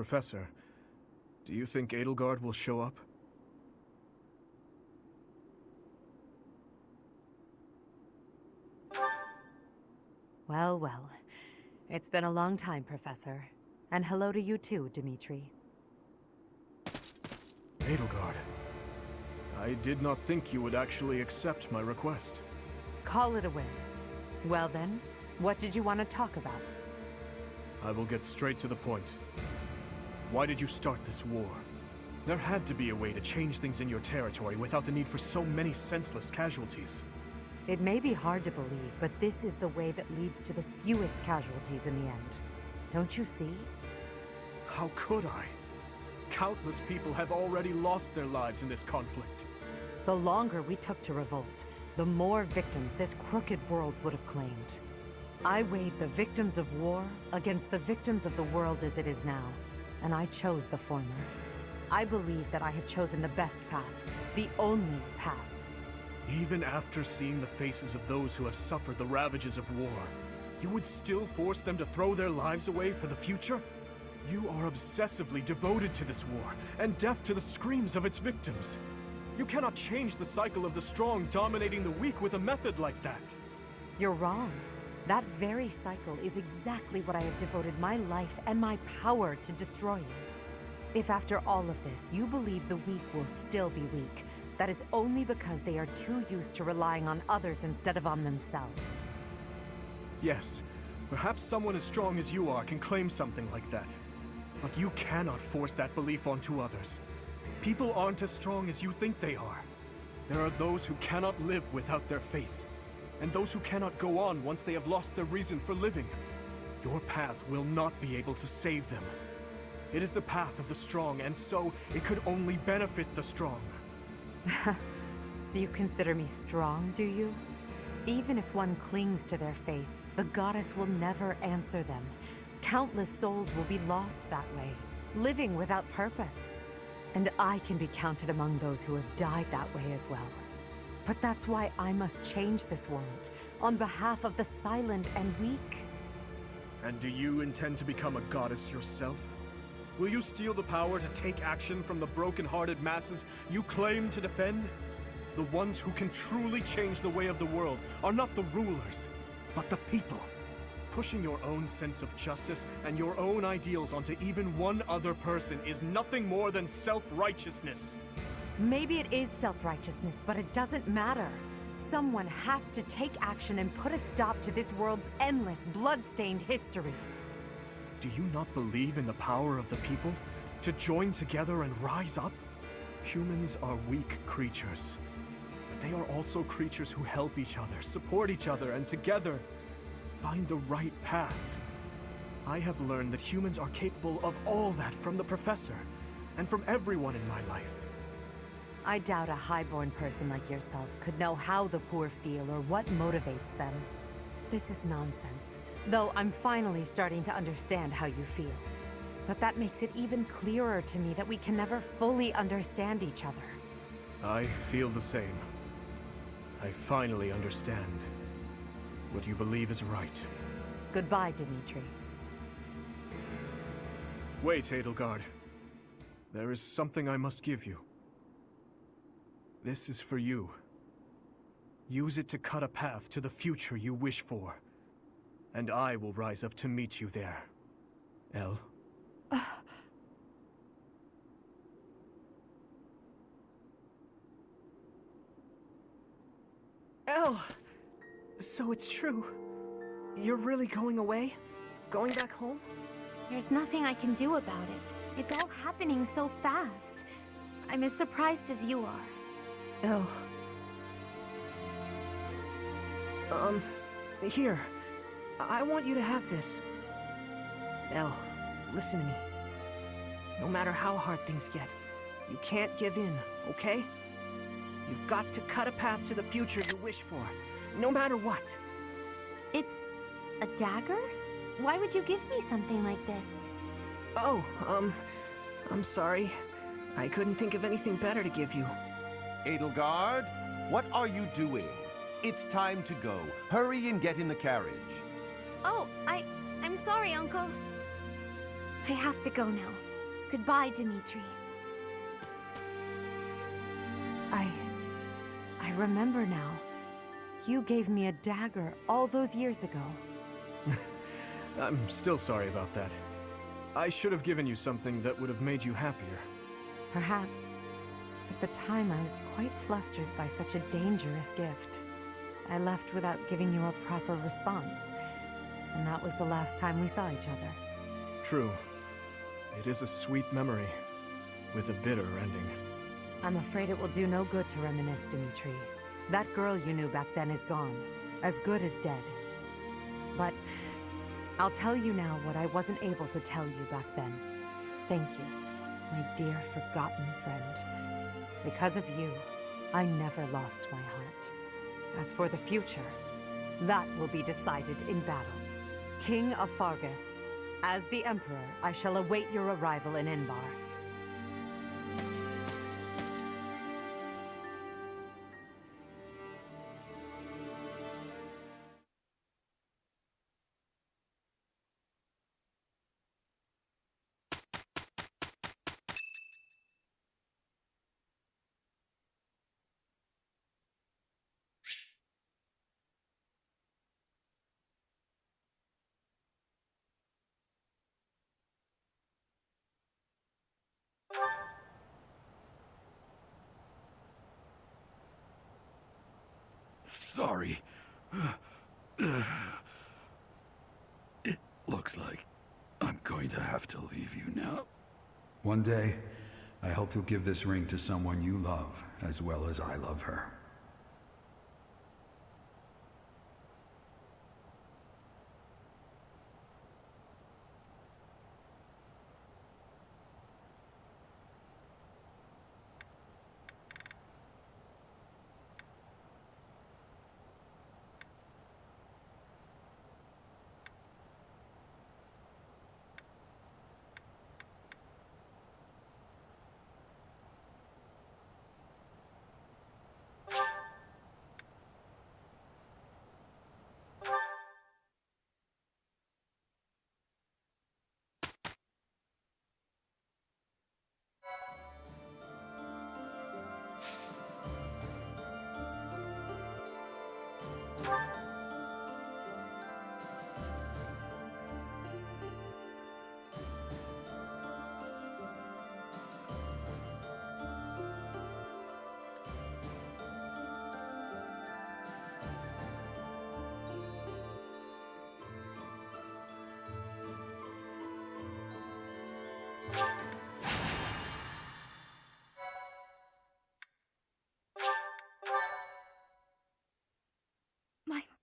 Professor, do you think Edelgard will show up? Well, well. It's been a long time, Professor. And hello to you too, Dimitri. Edelgard, I did not think you would actually accept my request. Call it a win. Well then, what did you want to talk about? I will get straight to the point. Why did you start this war? There had to be a way to change things in your territory without the need for so many senseless casualties. It may be hard to believe, but this is the way that leads to the fewest casualties in the end. Don't you see? How could I? Countless people have already lost their lives in this conflict. The longer we took to revolt, the more victims this crooked world would have claimed. I weighed the victims of war against the victims of the world as it is now, and I chose the former. I believe that I have chosen the best path, the only path. Even after seeing the faces of those who have suffered the ravages of war, you would still force them to throw their lives away for the future? You are obsessively devoted to this war, and deaf to the screams of its victims. You cannot change the cycle of the strong dominating the weak with a method like that. You're wrong. That very cycle is exactly what I have devoted my life and my power to destroying. If after all of this, you believe the weak will still be weak, that is only because they are too used to relying on others instead of on themselves. Yes, perhaps someone as strong as you are can claim something like that. But you cannot force that belief onto others. People aren't as strong as you think they are. There are those who cannot live without their faith, and those who cannot go on once they have lost their reason for living. Your path will not be able to save them. It is the path of the strong, and so it could only benefit the strong. So you consider me strong, do you? Even if one clings to their faith, the goddess will never answer them. Countless souls will be lost that way, living without purpose. And I can be counted among those who have died that way as well. But that's why I must change this world, on behalf of the silent and weak. And do you intend to become a goddess yourself? Will you steal the power to take action from the broken-hearted masses you claim to defend? The ones who can truly change the way of the world are not the rulers, but the people. Pushing your own sense of justice and your own ideals onto even one other person is nothing more than self-righteousness. Maybe it is self-righteousness, but it doesn't matter. Someone has to take action and put a stop to this world's endless, blood-stained history. Do you not believe in the power of the people to join together and rise up? Humans are weak creatures, but they are also creatures who help each other, support each other, and together find the right path. I have learned that humans are capable of all that from the Professor, and from everyone in my life. I doubt a highborn person like yourself could know how the poor feel or what motivates them. This is nonsense, though I'm finally starting to understand how you feel. But that makes it even clearer to me that we can never fully understand each other. I feel the same. I finally understand what you believe is right. Goodbye, Dimitri. Wait, Edelgard. There is something I must give you. This is for you. Use it to cut a path to the future you wish for. And I will rise up to meet you there. Elle? Elle! So it's true. You're really going away? Going back home? There's nothing I can do about it. It's all happening so fast. I'm as surprised as you are. Elle. Here. I want you to have this. Elle, listen to me. No matter how hard things get, you can't give in, okay? You've got to cut a path to the future you wish for, no matter what. It's a dagger? Why would you give me something like this? Oh, I'm sorry. I couldn't think of anything better to give you. Edelgard, what are you doing? It's time to go. Hurry and get in the carriage. Oh, I'm sorry, Uncle. I have to go now. Goodbye, Dimitri. I remember now. You gave me a dagger all those years ago. I'm still sorry about that. I should have given you something that would have made you happier. Perhaps. At the time, I was quite flustered by such a dangerous gift. I left without giving you a proper response, and that was the last time we saw each other. True. It is a sweet memory, with a bitter ending. I'm afraid it will do no good to reminisce, Dimitri. That girl you knew back then is gone, as good as dead. But I'll tell you now what I wasn't able to tell you back then. Thank you, my dear forgotten friend. Because of you, I never lost my heart. As for the future, that will be decided in battle. King of Fargus, as the Emperor, I shall await your arrival in Enbarr. Sorry. It looks like I'm going to have to leave you now. One day, I hope you'll give this ring to someone you love as well as I love her.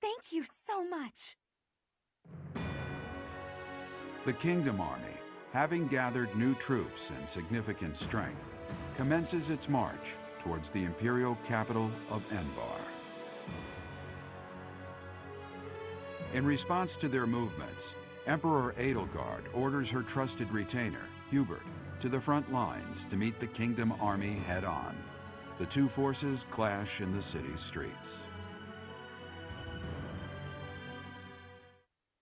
Thank you so much. The Kingdom Army, having gathered new troops and significant strength, commences its march towards the imperial capital of Enbarr. In response to their movements, Emperor Edelgard orders her trusted retainer, Hubert, to the front lines to meet the Kingdom Army head-on. The two forces clash in the city's streets.